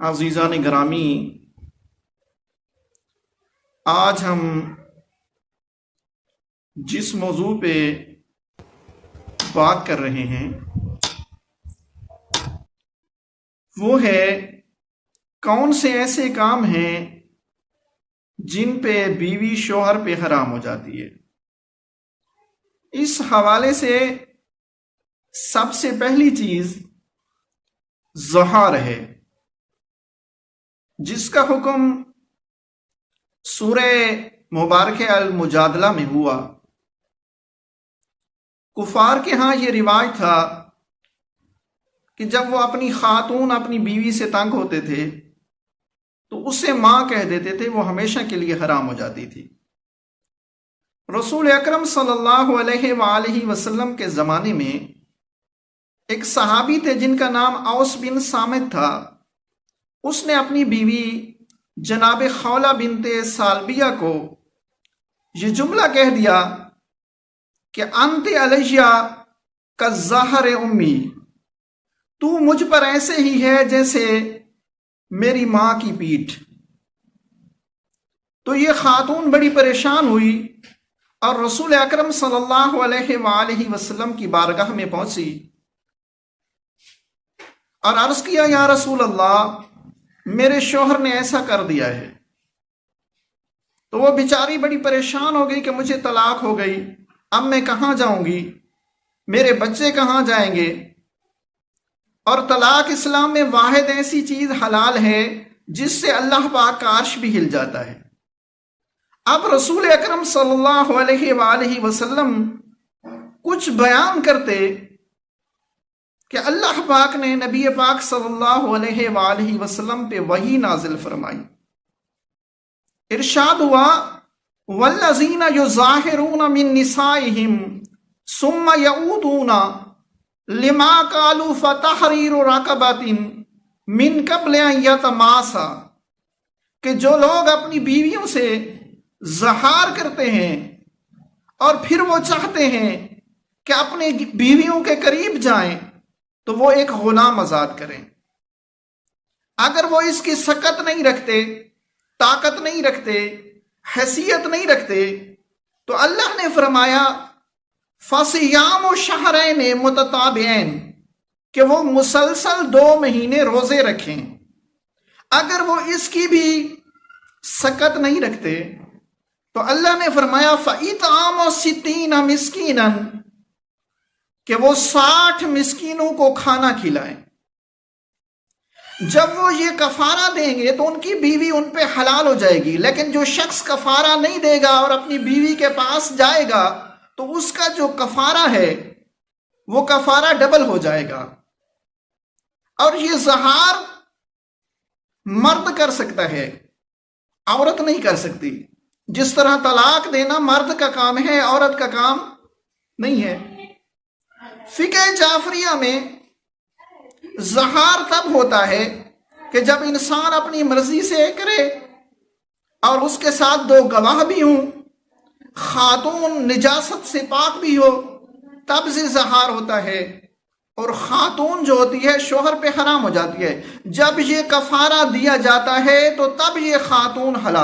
عزیزان گرامی، آج ہم جس موضوع پہ بات کر رہے ہیں وہ ہے کون سے ایسے کام ہیں جن پہ بیوی شوہر پہ حرام ہو جاتی ہے۔ اس حوالے سے سب سے پہلی چیز ظہار ہے، جس کا حکم سورہ مبارکہ المجادلہ میں ہوا۔ کفار کے ہاں یہ رواج تھا کہ جب وہ اپنی خاتون اپنی بیوی سے تنگ ہوتے تھے تو اسے ماں کہہ دیتے تھے، وہ ہمیشہ کے لیے حرام ہو جاتی تھی۔ رسول اکرم صلی اللہ علیہ وآلہ وسلم کے زمانے میں ایک صحابی تھے جن کا نام اوس بن صامت تھا۔ اس نے اپنی بیوی جناب خولہ بنت سالبیہ کو یہ جملہ کہہ دیا کہ انت علیہ کالظہر امی، تو مجھ پر ایسے ہی ہے جیسے میری ماں کی پیٹھ۔ تو یہ خاتون بڑی پریشان ہوئی اور رسول اکرم صلی اللہ علیہ وآلہ وسلم کی بارگاہ میں پہنچی اور عرض کیا، یا رسول اللہ، میرے شوہر نے ایسا کر دیا ہے۔ تو وہ بیچاری بڑی پریشان ہو گئی کہ مجھے طلاق ہو گئی، اب میں کہاں جاؤں گی، میرے بچے کہاں جائیں گے۔ اور طلاق اسلام میں واحد ایسی چیز حلال ہے جس سے اللہ پاک کا عرش بھی ہل جاتا ہے۔ اب رسول اکرم صلی اللہ علیہ وآلہ وسلم کچھ بیان کرتے کہ اللہ پاک نے نبی پاک صلی اللہ علیہ وآلہ وسلم پہ وحی نازل فرمائی۔ ارشاد ہوا، والذین یظاہرون من نسائہم ثم یعودون لما قالوا فتحریر رقبۃ من قبل ان یتماسا، کہ جو لوگ اپنی بیویوں سے زہار کرتے ہیں اور پھر وہ چاہتے ہیں کہ اپنے بیویوں کے قریب جائیں تو وہ ایک غلام آزاد کریں۔ اگر وہ اس کی سکت نہیں رکھتے، طاقت نہیں رکھتے، حیثیت نہیں رکھتے، تو اللہ نے فرمایا فصیام شہرین متتابعین، کہ وہ مسلسل 2 مہینے روزے رکھیں۔ اگر وہ اس کی بھی سکت نہیں رکھتے تو اللہ نے فرمایا فَإِطْعَامُ 60 مِسْكِينًا، کہ وہ 60 مسکینوں کو کھانا کھلائیں۔ جب وہ یہ کفارہ دیں گے تو ان کی بیوی ان پہ حلال ہو جائے گی، لیکن جو شخص کفارہ نہیں دے گا اور اپنی بیوی کے پاس جائے گا تو اس کا جو کفارہ ہے وہ کفارہ ڈبل ہو جائے گا۔ اور یہ زہار مرد کر سکتا ہے، عورت نہیں کر سکتی۔ جس طرح طلاق دینا مرد کا کام ہے، عورت کا کام نہیں ہے۔ فقہ جعفریہ میں زہار تب ہوتا ہے کہ جب انسان اپنی مرضی سے کرے اور اس کے ساتھ 2 گواہ بھی ہوں، خاتون نجاست سے پاک بھی ہو، تب سے زہار ہوتا ہے۔ اور خاتون جو ہوتی ہے شوہر پہ حرام ہو جاتی ہے۔ جب یہ کفارہ دیا جاتا ہے تو تب یہ خاتون حلال